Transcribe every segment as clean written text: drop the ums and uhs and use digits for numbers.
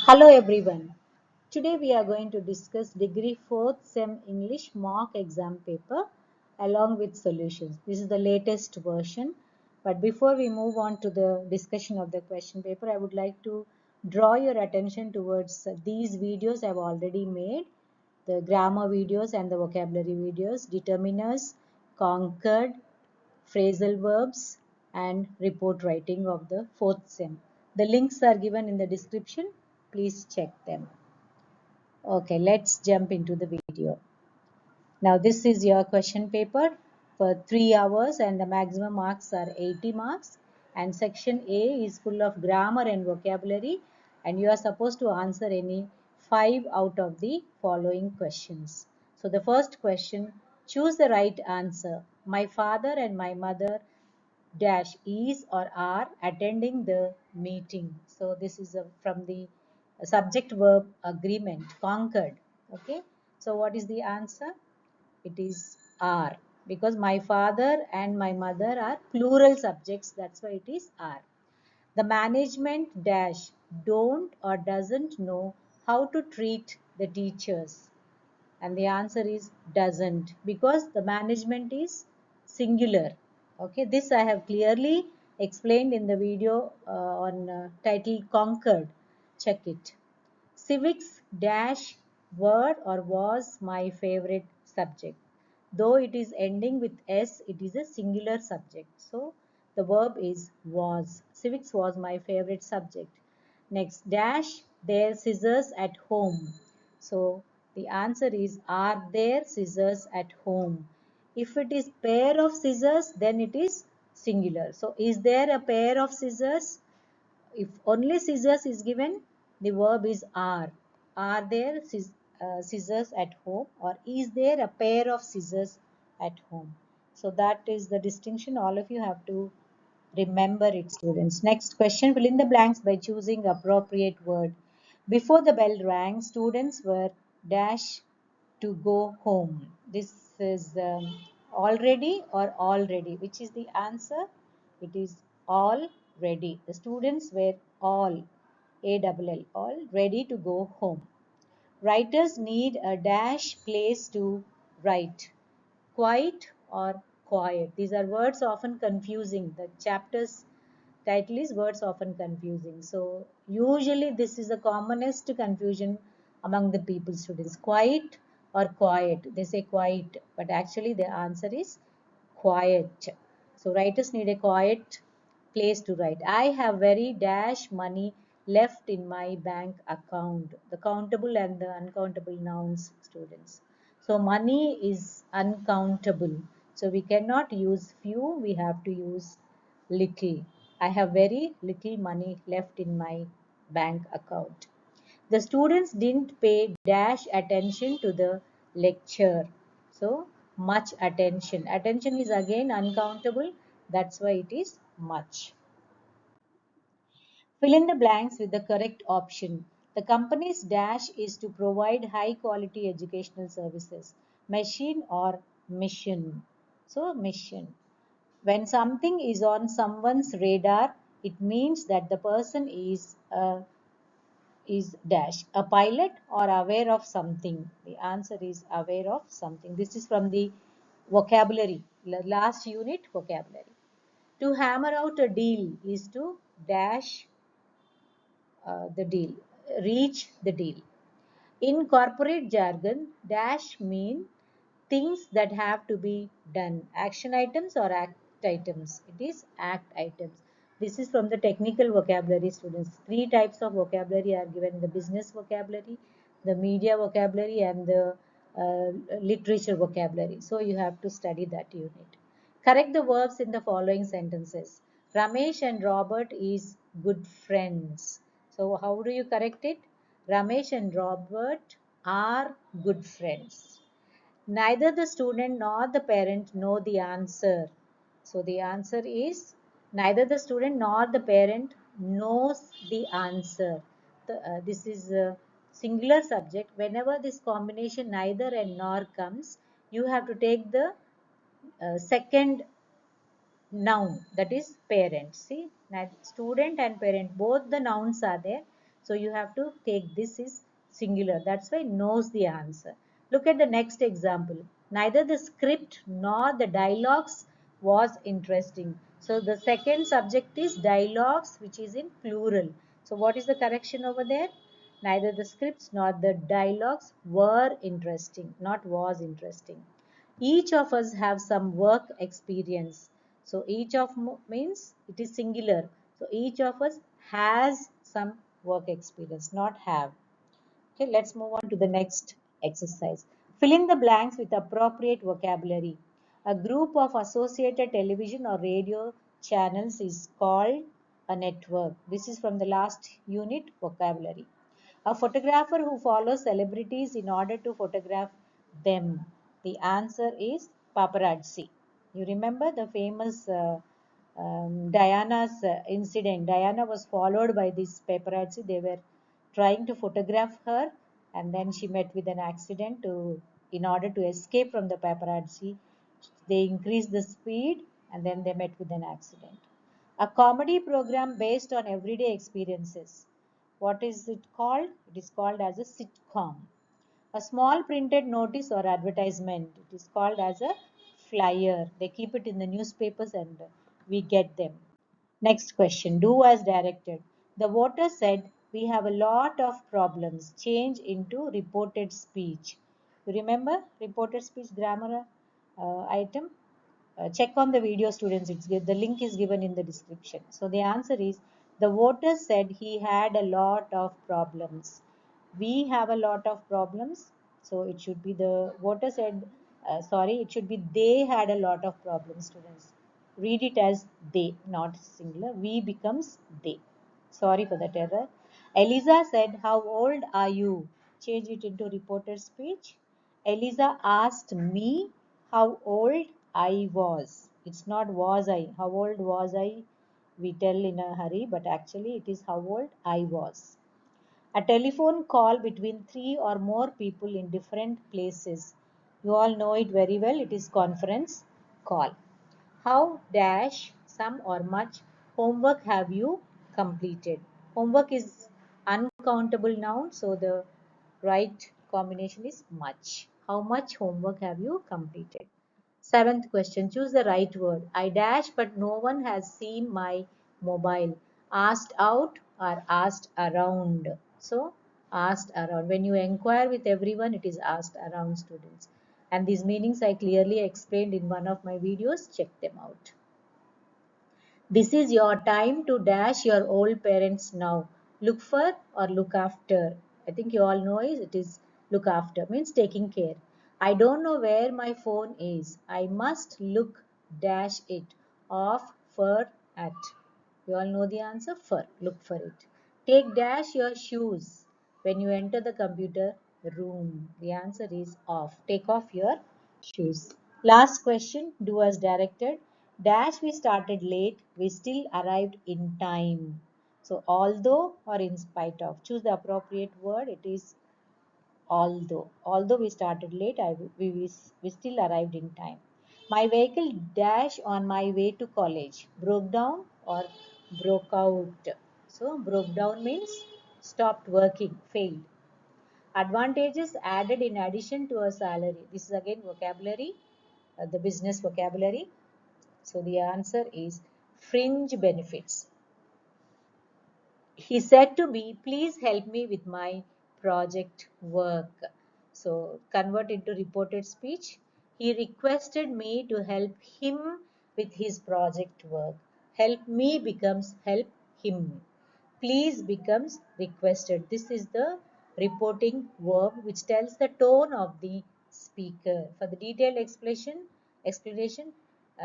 Hello everyone. Today we are going to discuss degree 4th SEM English mock exam paper along with solutions. This is the latest version. But before we move on to the discussion of the question paper, I would like to draw your attention towards these videos I have already made. The grammar videos and the vocabulary videos, determiners, Concord, phrasal verbs and report writing of the 4th SEM. The links are given in the description. Please check them. Okay, let's jump into the video. Now this is your question paper for 3 hours and the maximum marks are 80 marks, and section A is full of grammar and vocabulary, and you are supposed to answer any 5 out of the following questions. So the first question, choose the right answer. My father and my mother dash is or are attending the meeting. So this is from the subject verb agreement, conquered. Okay, so what is the answer? It is are, because my father and my mother are plural subjects, that's why it is are. The management dash don't or doesn't know how to treat the teachers, and the answer is doesn't, because the management is singular. Okay, this I have clearly explained in the video on title Conquered. Check it. Civics dash were or was my favorite subject. Though it is ending with S, it is a singular subject. So the verb is was. Civics was my favorite subject. Next, dash their scissors at home. So the answer is, are there scissors at home? If it is pair of scissors, then it is singular. So is there a pair of scissors? If only scissors is given, the verb is are. Are there scissors at home, or is there a pair of scissors at home? So that is the distinction. All of you have to remember it, students. Next question, fill in the blanks by choosing appropriate word. Before the bell rang, students were dash to go home. This is already or already. Which is the answer? It is all ready. The students were all, all ready to go home. Writers need a dash place to write. Quiet or quiet. These are words often confusing. The chapter's title is words often confusing. So usually this is the commonest confusion among the people, students. Quiet or quiet. They say quiet, but actually the answer is quiet. So writers need a quiet place to write. I have very dash money left in my bank account. The countable and the uncountable nouns, students. So money is uncountable. So we cannot use few, we have to use little. I have very little money left in my bank account. The students didn't pay dash attention to the lecture. So much attention. Attention is again uncountable. That's why it is much. Fill in the blanks with the correct option. The company's dash is to provide high quality educational services. Machine or mission. So mission. When something is on someone's radar, it means that the person is dash a pilot or aware of something. The answer is aware of something. This is from the vocabulary, last unit vocabulary. To hammer out a deal is to dash the deal, reach the deal. In corporate jargon, dash mean things that have to be done. Action items or act items. It is act items. This is from the technical vocabulary, students. 3 types of vocabulary are given: the business vocabulary, the media vocabulary, and the literature vocabulary. So you have to study that unit. Correct the verbs in the following sentences. Ramesh and Robert is good friends. So how do you correct it? Ramesh and Robert are good friends. Neither the student nor the parent know the answer. So the answer is neither the student nor the parent knows the answer. This is a singular subject. Whenever this combination neither and nor comes, you have to take the second noun, that is parent. See, student and parent, both the nouns are there. So you have to take this is singular. That's why knows the answer. Look at the next example. Neither the script nor the dialogues was interesting. So the second subject is dialogues, which is in plural. So what is the correction over there? Neither the scripts nor the dialogues were interesting, not was interesting. Each of us have some work experience. So each of means it is singular. So each of us has some work experience, not have. Okay, let's move on to the next exercise. Fill in the blanks with appropriate vocabulary. A group of associated television or radio channels is called a network. This is from the last unit, vocabulary. A photographer who follows celebrities in order to photograph them. The answer is paparazzi. You remember the famous Diana's incident. Diana was followed by this paparazzi. They were trying to photograph her, and then she met with an accident. In order to escape from the paparazzi, they increased the speed, and then they met with an accident. A comedy program based on everyday experiences. What is it called? It is called as a sitcom. A small printed notice or advertisement. It is called as a flyer. They keep it in the newspapers and we get them. Next question. Do as directed. The voter said, we have a lot of problems. Change into reported speech. You remember reported speech grammar item? Check on the video, students. The link is given in the description. So the answer is, the voter said he had a lot of problems. We have a lot of problems. So it should be the voter said, it should be they had a lot of problems, students. Read it as they, not singular. We becomes they. Sorry for that error. Eliza said, how old are you? Change it into reported speech. Eliza asked me how old I was. It's not was I. How old was I? We tell in a hurry, but actually it is how old I was. A telephone call between three or more people in different places. You all know it very well. It is conference call. How dash some or much homework have you completed? Homework is uncountable noun, so the right combination is much. How much homework have you completed? Seventh question, choose the right word. I dash but no one has seen my mobile. Asked out or asked around. So asked around. When you inquire with everyone, it is asked around, students. And these meanings I clearly explained in one of my videos. Check them out. This is your time to dash your old parents now. Look for or look after. I think you all know it is look after means taking care. I don't know where my phone is. I must look dash it off for at. You all know the answer for. Look for it. Take dash your shoes when you enter the computer room. The answer is off. Take off your shoes. Last question, do as directed. Dash we started late, we still arrived in time. So although or in spite of. Choose the appropriate word. It is although. Although we started late, we still arrived in time. My vehicle dash on my way to college. Broke down or broke out. So broke down means stopped working, failed. Advantages added in addition to a salary. This is again vocabulary, the business vocabulary. So the answer is fringe benefits. He said to me, please help me with my project work. So convert into reported speech. He requested me to help him with his project work. Help me becomes help him. Please becomes requested. This is the reporting verb which tells the tone of the speaker. For the detailed explanation,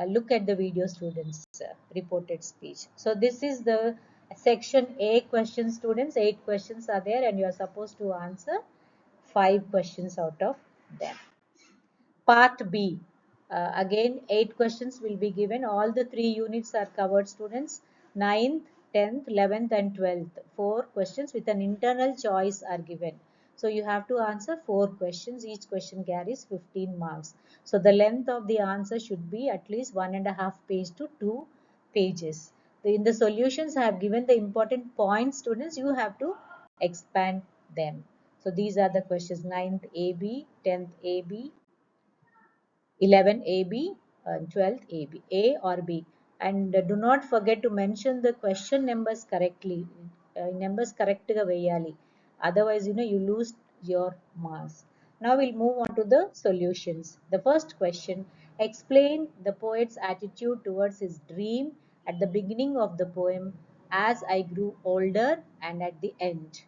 look at the video, students, reported speech. So this is the section A question, students. 8 questions are there and you are supposed to answer 5 questions out of them. Part B. Again, 8 questions will be given. All the 3 units are covered, students. 9th, 10th, 11th and 12th. 4 questions with an internal choice are given. So you have to answer 4 questions. Each question carries 15 marks. So the length of the answer should be at least 1.5 page to 2 pages. In the solutions, I have given the important points, students. You have to expand them. So these are the questions: 9th AB, 10th AB, 11 AB, and 12th AB, A or B. And do not forget to mention the question numbers correctly. Numbers correct ga veyali. Otherwise, you lose your marks. Now we'll move on to the solutions. The first question: explain the poet's attitude towards his dream at the beginning of the poem, as I grew older, and at the end.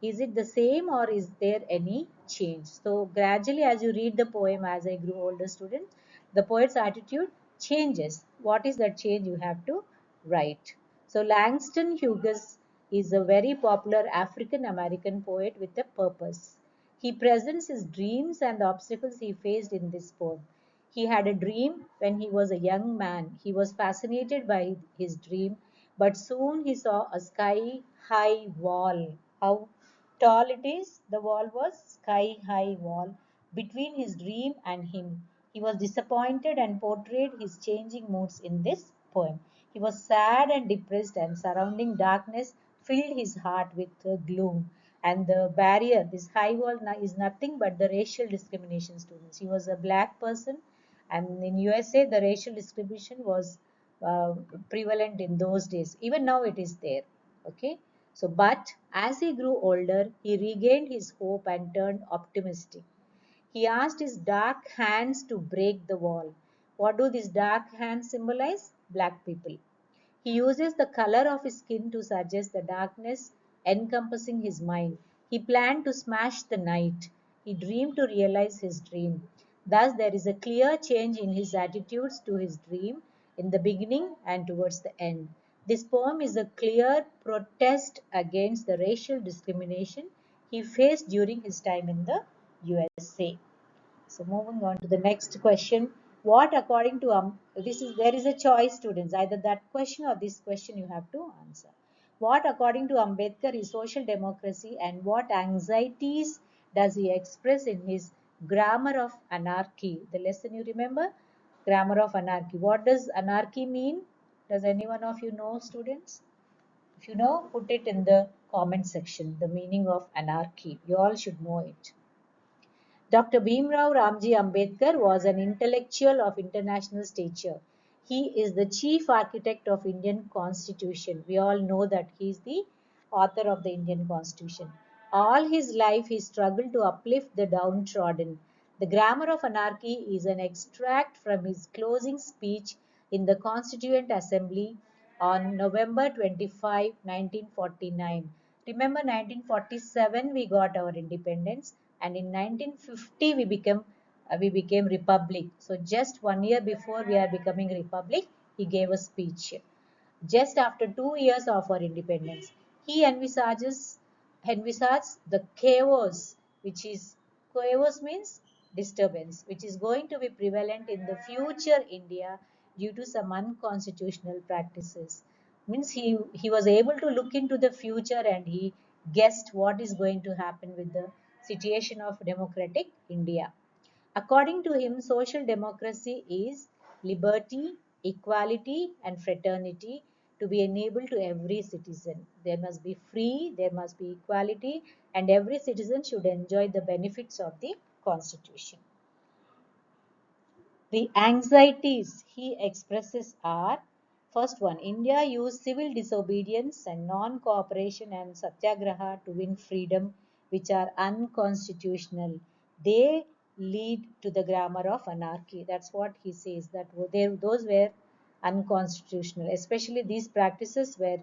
Is it the same or is there any change? So gradually as you read the poem, as I grew older, student, the poet's attitude changes. What is that change? You have to write. So Langston Hughes is a very popular African American poet with a purpose. He presents his dreams and the obstacles he faced in this poem. He had a dream when he was a young man. He was fascinated by his dream, but soon he saw a sky high wall. How tall it is? The wall was sky high wall between his dream and him. He was disappointed and portrayed his changing moods in this poem. He was sad and depressed, and surrounding darkness filled his heart with gloom. And the barrier, this high wall, is nothing but the racial discrimination, students. He was a black person, and in USA, the racial discrimination was uh, prevalent in those days. Even now, it is there. Okay. So, but as he grew older, he regained his hope and turned optimistic. He asked his dark hands to break the wall. What do these dark hands symbolize? Black people. He uses the color of his skin to suggest the darkness encompassing his mind. He planned to smash the night. He dreamed to realize his dream. Thus, there is a clear change in his attitudes to his dream in the beginning and towards the end. This poem is a clear protest against the racial discrimination he faced during his time in the USA. So moving on to the next question. What according to there is a choice, students, either that question or this question you have to answer. What according to Ambedkar is social democracy, and what anxieties does he express in his Grammar of Anarchy? The lesson you remember? Grammar of Anarchy. What does anarchy mean? Does anyone of you know, students? If you know, put it in the comment section, the meaning of anarchy. You all should know it. Dr. Bhimrao Ramji Ambedkar was an intellectual of international stature. He is the chief architect of Indian Constitution. We all know that he is the author of the Indian Constitution. All his life he struggled to uplift the downtrodden. The Grammar of Anarchy is an extract from his closing speech in the Constituent Assembly on November 25, 1949. Remember 1947 we got our independence, and in 1950 we became republic. So just 1 year before we are becoming republic, he gave a speech just after 2 years of our independence. He envisages the chaos, which is chaos means disturbance, which is going to be prevalent in the future India due to some unconstitutional practices. Means he was able to look into the future, and he guessed what is going to happen with the situation of democratic India. According to him, social democracy is liberty, equality, and fraternity to be enabled to every citizen. There must be free, there must be equality, and every citizen should enjoy the benefits of the Constitution. The anxieties he expresses are: first one, India used civil disobedience and non-cooperation and satyagraha to win freedom, which are unconstitutional. They lead to the grammar of anarchy. That's what he says, that those were unconstitutional. Especially these practices were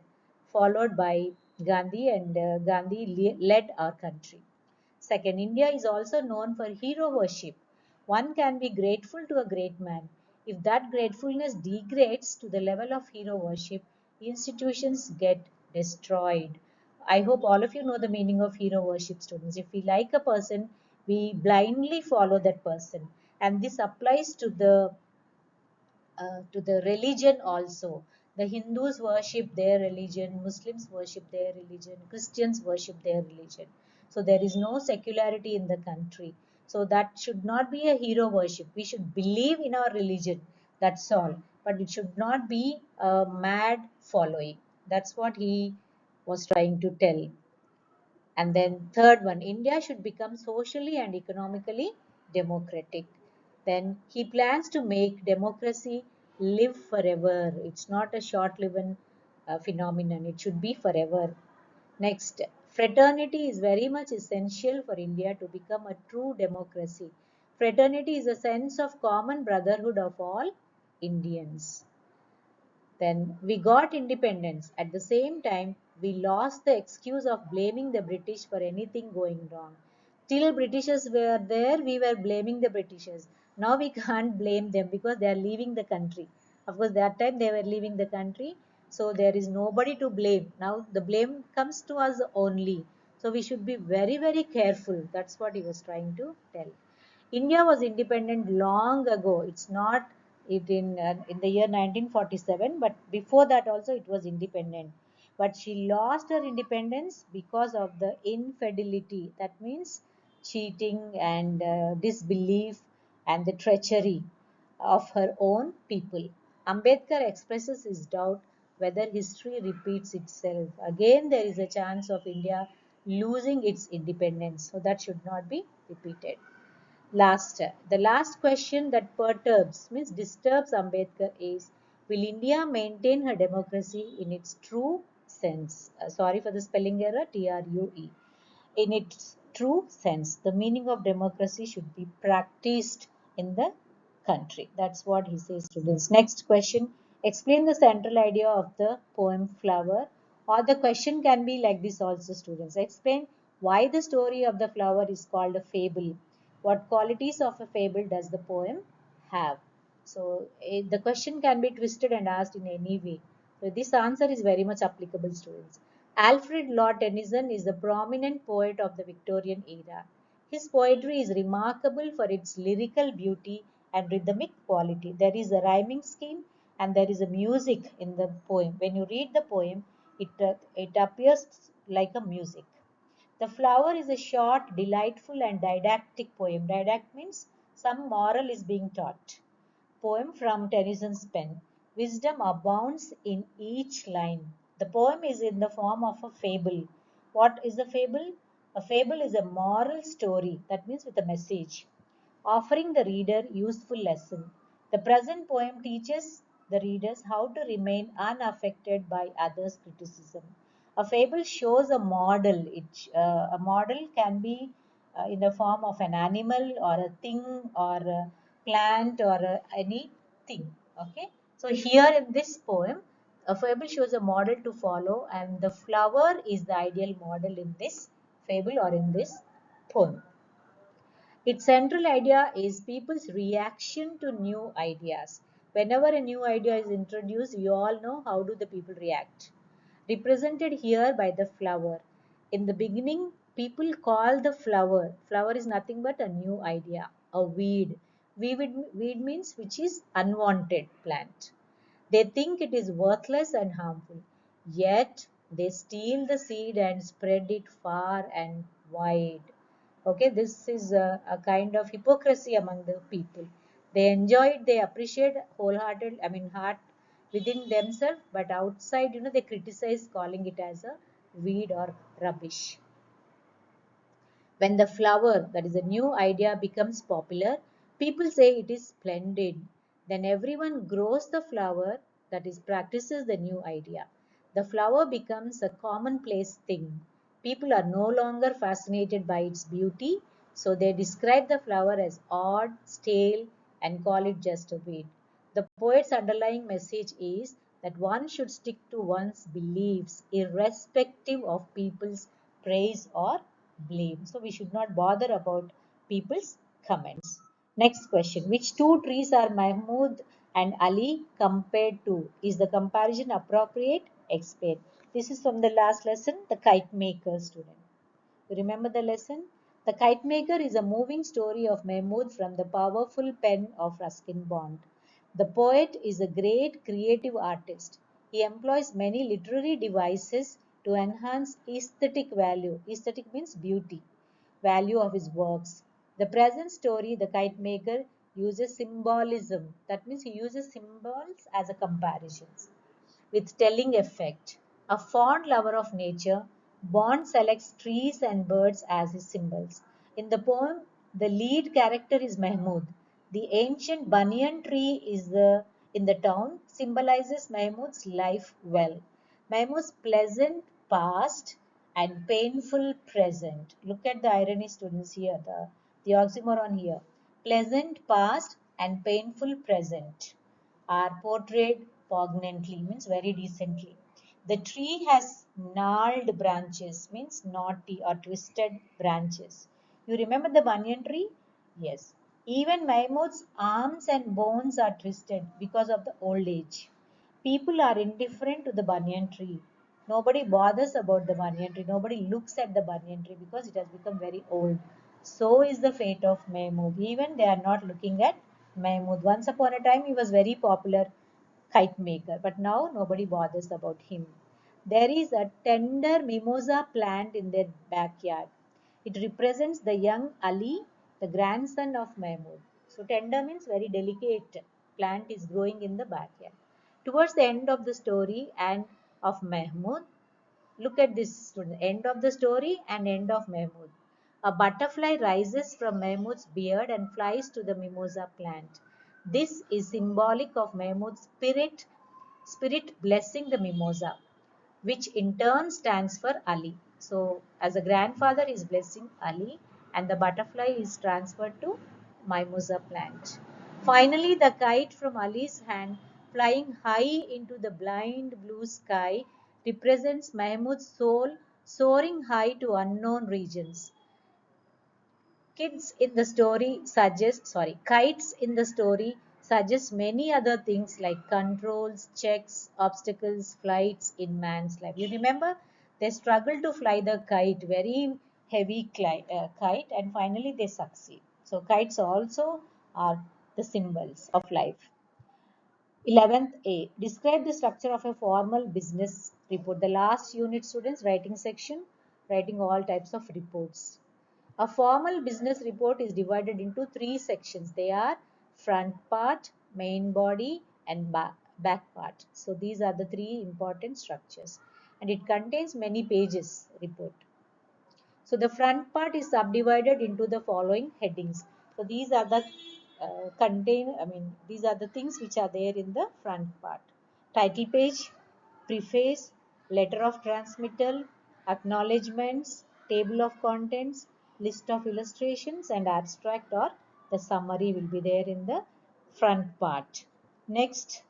followed by Gandhi, and Gandhi led our country. Second, India is also known for hero worship. One can be grateful to a great man. If that gratefulness degrades to the level of hero worship, institutions get destroyed. I hope all of you know the meaning of hero worship, students. If we like a person, we blindly follow that person. And this applies to the religion also. The Hindus worship their religion, Muslims worship their religion, Christians worship their religion. So there is no secularity in the country. So that should not be a hero worship. We should believe in our religion. That's all. But it should not be a mad following. That's what he was trying to tell. And then third one, India should become socially and economically democratic. Then he plans to make democracy live forever. It's not a short-lived phenomenon. It should be forever. Next, fraternity is very much essential for India to become a true democracy. Fraternity is a sense of common brotherhood of all Indians. Then we got independence. At the same time, we lost the excuse of blaming the British for anything going wrong. Till Britishers were there, we were blaming the Britishers. Now we can't blame them because they are leaving the country. Of course, that time they were leaving the country, so there is nobody to blame. Now the blame comes to us only. So we should be very, very careful. That's what he was trying to tell. India was independent long ago. It's not in the year 1947, but before that also it was independent. But she lost her independence because of the infidelity. That means cheating and disbelief and the treachery of her own people. Ambedkar expresses his doubt whether history repeats itself. Again, there is a chance of India losing its independence, so that should not be repeated. The last question that perturbs, means disturbs Ambedkar is, will India maintain her democracy in its true sense? Sorry for the spelling error, TRUE. In its true sense, the meaning of democracy should be practiced in the country. That's what he says, students. Next question, explain the central idea of the poem Flower. Or the question can be like this also, students. Explain why the story of the flower is called a fable. What qualities of a fable does the poem have? So the question can be twisted and asked in any way. So this answer is very much applicable, students. Alfred Lord Tennyson is a prominent poet of the Victorian era. His poetry is remarkable for its lyrical beauty and rhythmic quality. There is a rhyming scheme and there is a music in the poem. When you read the poem, it appears like a music. The Flower is a short, delightful, and didactic poem. Didact means some moral is being taught. Poem from Tennyson's pen. Wisdom abounds in each line. The poem is in the form of a fable. What is a fable? A fable is a moral story, that means with a message, offering the reader useful lesson. The present poem teaches the readers how to remain unaffected by others' criticism. A fable shows a model. A model can be in the form of an animal or a thing or a plant or anything. Okay. So here in this poem, a fable shows a model to follow, and the flower is the ideal model in this fable or in this poem. Its central idea is people's reaction to new ideas. Whenever a new idea is introduced, you all know how do the people react. Represented here by the flower. In the beginning, people call the flower. Flower is nothing but a new idea, a weed. Weed means which is unwanted plant. They think it is worthless and harmful. Yet they steal the seed and spread it far and wide. Okay, this is a kind of hypocrisy among the people. They enjoy it, they appreciate heart within themselves, but outside, they criticize, calling it as a weed or rubbish. When the flower, that is a new idea, becomes popular, people say it is splendid. Then everyone grows the flower, that is, practices the new idea. The flower becomes a commonplace thing. People are no longer fascinated by its beauty, so they describe the flower as odd, stale, and call it just a weed. The poet's underlying message is that one should stick to one's beliefs irrespective of people's praise or blame. So we should not bother about people's comments. Next question. Which two trees are Mahmood and Ali compared to? Is the comparison appropriate? Explain. This is from the last lesson, the kite maker, student. You remember the lesson? The Kite Maker is a moving story of Mahmood from the powerful pen of Ruskin Bond. The poet is a great creative artist. He employs many literary devices to enhance aesthetic value. Aesthetic means beauty, value of his works. The present story, The Kite Maker, uses symbolism. That means he uses symbols as a comparison with telling effect. A fond lover of nature, Bond selects trees and birds as his symbols. In the poem, the lead character is Mahmud. The ancient banyan tree in the town symbolizes Mahmud's life well. Mahmud's pleasant past and painful present. Look at the irony, students, here, the oxymoron here. Pleasant past and painful present are portrayed poignantly, means very decently. The tree has gnarled branches, means knotty or twisted branches. You remember the banyan tree? Yes. Even Mahmud's arms and bones are twisted because of the old age. People are indifferent to the banyan tree. Nobody bothers about the banyan tree. Nobody looks at the banyan tree because it has become very old. So is the fate of Mahmud. Even they are not looking at Mahmud. Once upon a time, he was very popular kite maker, but now nobody bothers about him. There is a tender mimosa plant in their backyard. It represents the young Ali, the grandson of Mahmud. So tender means very delicate plant is growing in the backyard. Towards the end of the story and of Mahmud, look at this, end of the story and end of Mahmud. A butterfly rises from Mahmud's beard and flies to the mimosa plant. This is symbolic of Mahmud's spirit blessing the mimosa, which in turn stands for Ali. So, as a grandfather is blessing Ali, and the butterfly is transferred to mimosa plant. Finally, the kite from Ali's hand flying high into the blind blue sky represents Mahmud's soul soaring high to unknown regions. Kites in the story suggest many other things like controls, checks, obstacles, flights in man's life. You remember they struggle to fly the kite, very heavy kite, and finally they succeed. So kites also are the symbols of life. 11th A. Describe the structure of a formal business report. The last unit, students, writing section, writing all types of reports. A formal business report is divided into three sections. They are front part, main body, and back part. So these are the three important structures. And it contains many pages report. So the front part is subdivided into the following headings. So these are the these are the things which are there in the front part. Title page, preface, letter of transmittal, acknowledgements, table of contents, list of illustrations, and abstract or the summary will be there in the front part. Next,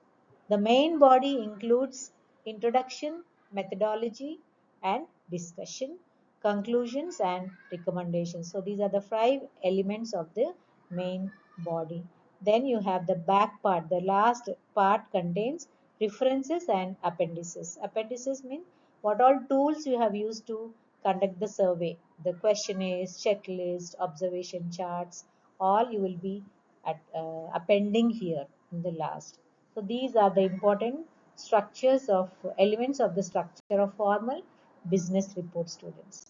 the main body includes introduction, methodology, and discussion, conclusions, and recommendations. So these are the 5 elements of the main body. Then you have the back part. The last part contains references and appendices. Appendices mean what all tools you have used to conduct the survey. The questionnaires, checklist, observation charts, all you will be appending here in the last. So these are the important structures of elements of the structure of formal business report, students.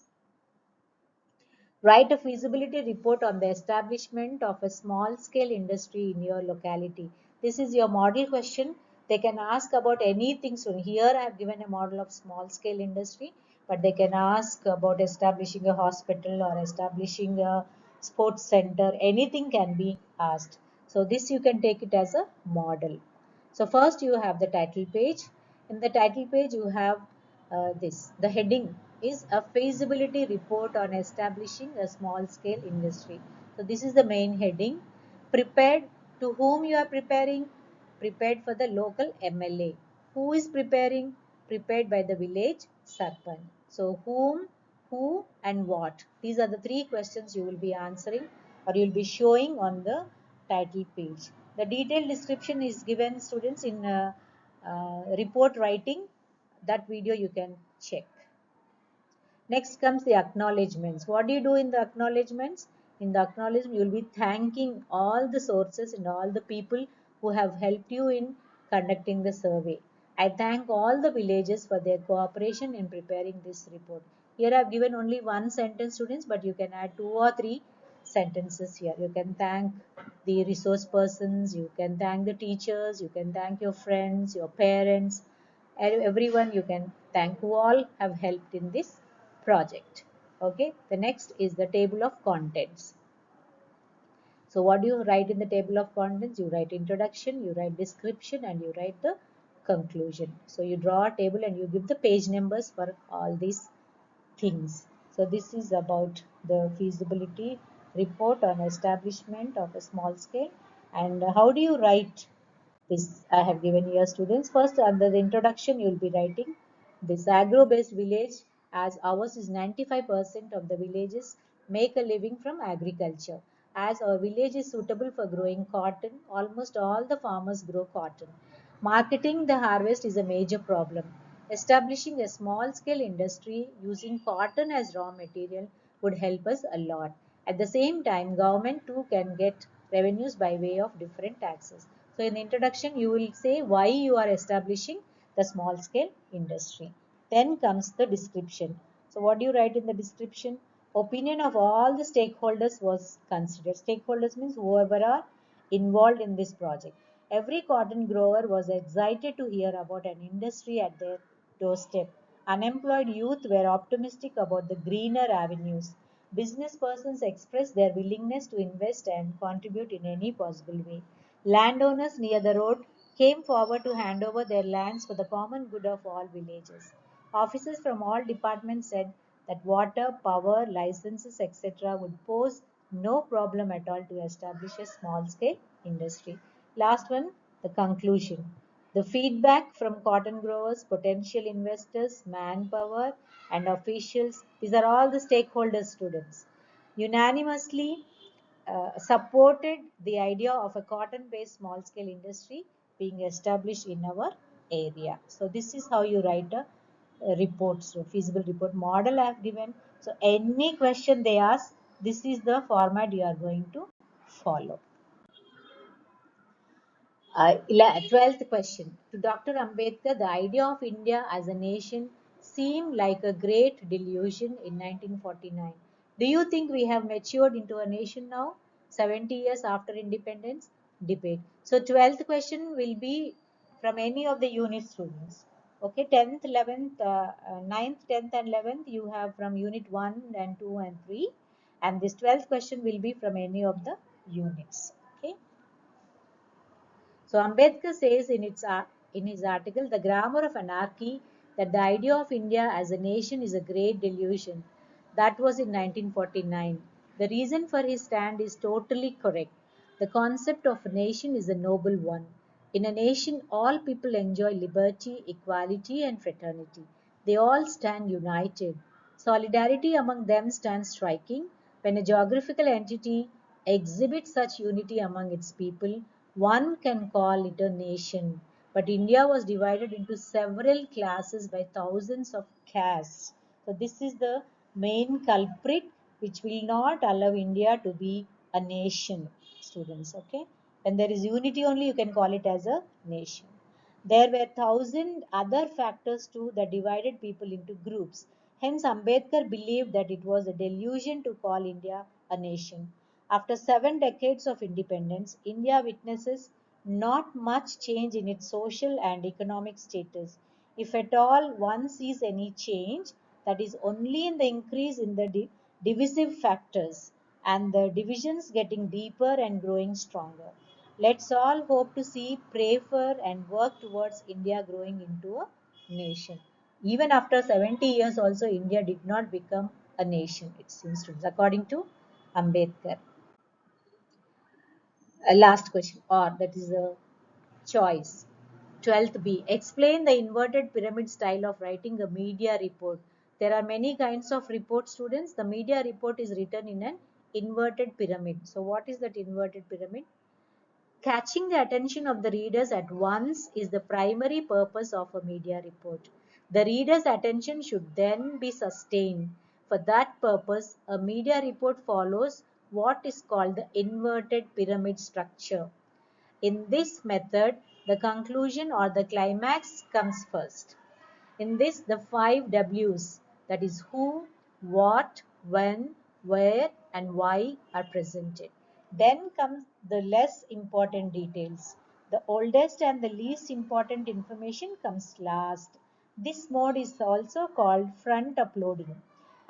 Write a feasibility report on the establishment of a small scale industry in your locality. This is your model question. They can ask about anything. So here I have given a model of small scale industry, but they can ask about establishing a hospital or establishing a sports center. Anything can be asked. So this you can take it as a model. So first you have the title page. In the title page you have this. The heading is a feasibility report on establishing a small scale industry. So this is the main heading. Prepared, to whom you are preparing? Prepared for the local MLA. Who is preparing? Prepared by the village Sarpanch. So whom, who, and what? These are the 3 questions you will be answering or you will be showing on the title page. The detailed description is given, students, in report writing. That video you can check. Next comes the acknowledgements. What do you do in the acknowledgements? In the acknowledgement, you will be thanking all the sources and all the people who have helped you in conducting the survey. I thank all the villages for their cooperation in preparing this report. Here I have given only one sentence, students, but you can add 2 or 3 sentences here. You can thank the resource persons, you can thank the teachers, you can thank your friends, your parents, everyone you can thank who all have helped in this project. Okay, the next is the table of contents. So what do you write in the table of contents? You write introduction, you write description, and you write the conclusion. So you draw a table and you give the page numbers for all these things. So this is about the feasibility report on establishment of a small scale. And how do you write this? I have given here students. First, under the introduction, you will be writing this agro-based village, as ours is 95% of the villages make a living from agriculture. As our village is suitable for growing cotton, almost all the farmers grow cotton. Marketing the harvest is a major problem. Establishing a small scale industry using cotton as raw material would help us a lot. At the same time, government too can get revenues by way of different taxes. So in the introduction, you will say why you are establishing the small scale industry. Then comes the description. So what do you write in the description? Opinion of all the stakeholders was considered. Stakeholders means whoever are involved in this project. Every cotton grower was excited to hear about an industry at their doorstep. Unemployed youth were optimistic about the greener avenues. Business persons expressed their willingness to invest and contribute in any possible way. Landowners near the road came forward to hand over their lands for the common good of all villages. Officers from all departments said that water, power, licenses, etc. would pose no problem at all to establish a small scale industry. Last one, the conclusion. The feedback from cotton growers, potential investors, manpower, and officials, these are all the stakeholders, students, unanimously supported the idea of a cotton-based small-scale industry being established in our area. So this is how you write a report, so feasible report model I have given. So any question they ask, this is the format you are going to follow. 12th question. To Dr. Ambedkar, the idea of India as a nation seemed like a great delusion in 1949. Do you think we have matured into a nation now, 70 years after independence? Debate. So 12th question will be from any of the unit students. Okay, 10th, 11th, 9th, 10th and 11th you have from unit 1 and 2 and 3, and this 12th question will be from any of the units. Okay. So Ambedkar says in his article, The Grammar of Anarchy, that the idea of India as a nation is a great delusion. That was in 1949. The reason for his stand is totally correct. The concept of a nation is a noble one. In a nation, all people enjoy liberty, equality, and fraternity. They all stand united. Solidarity among them stands striking. When a geographical entity exhibits such unity among its people, one can call it a nation. But India was divided into several classes by thousands of castes. So this is the main culprit which will not allow India to be a nation, students. Okay. When there is unity only, you can call it as a nation. There were thousand other factors too that divided people into groups. Hence, Ambedkar believed that it was a delusion to call India a nation. After 7 decades of independence, India witnesses not much change in its social and economic status. If at all one sees any change, that is only in the increase in the divisive factors and the divisions getting deeper and growing stronger. Let's all hope to see, pray for, and work towards India growing into a nation. Even after 70 years, also, India did not become a nation, it seems to, according to Ambedkar. Last question, or that is a choice. 12th B. Explain the inverted pyramid style of writing a media report. There are many kinds of report, students. The media report is written in an inverted pyramid. So what is that inverted pyramid? Catching the attention of the readers at once is the primary purpose of a media report. The reader's attention should then be sustained. For that purpose, a media report follows what is called the inverted pyramid structure. In this method, the conclusion or the climax comes first. In this, the 5 W's, that is who, what, when, where, and why, are presented. Then comes the less important details. The oldest and the least important information comes last. This mode is also called front uploading.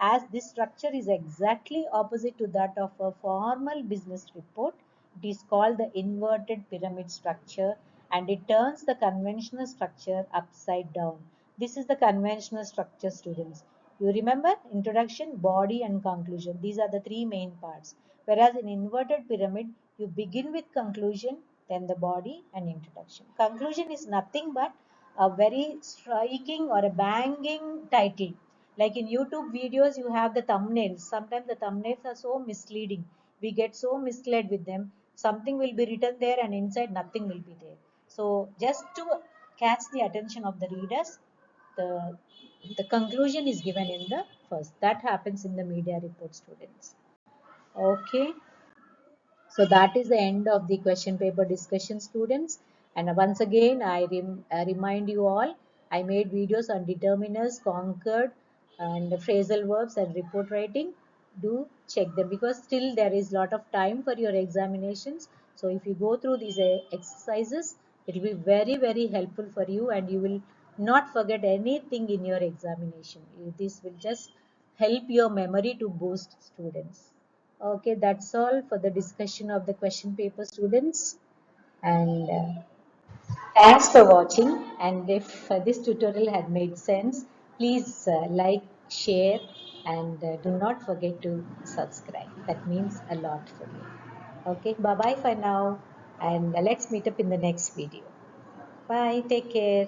As this structure is exactly opposite to that of a formal business report, it is called the inverted pyramid structure, and it turns the conventional structure upside down. This is the conventional structure, students. You remember introduction, body and conclusion. These are the three main parts. Whereas in inverted pyramid, you begin with conclusion, then the body and introduction. Conclusion is nothing but a very striking or a banging title. Like in YouTube videos, you have the thumbnails. Sometimes the thumbnails are so misleading. We get so misled with them. Something will be written there and inside nothing will be there. So just to catch the attention of the readers, the, the conclusion is given in the first. That happens in the media report, students. Okay. So that is the end of the question paper discussion, students. And once again, I remind you all, I made videos on determiners, Concord, and phrasal verbs and report writing. Do check them because still there is lot of time for your examinations. So if you go through these exercises, it will be very, very helpful for you and you will not forget anything in your examination. This will just help your memory to boost, students. Okay, that's all for the discussion of the question paper, students. And thanks for watching. And if this tutorial had made sense, please like, share, and do not forget to subscribe. That means a lot for me. Okay, bye-bye for now. And let's meet up in the next video. Bye, take care.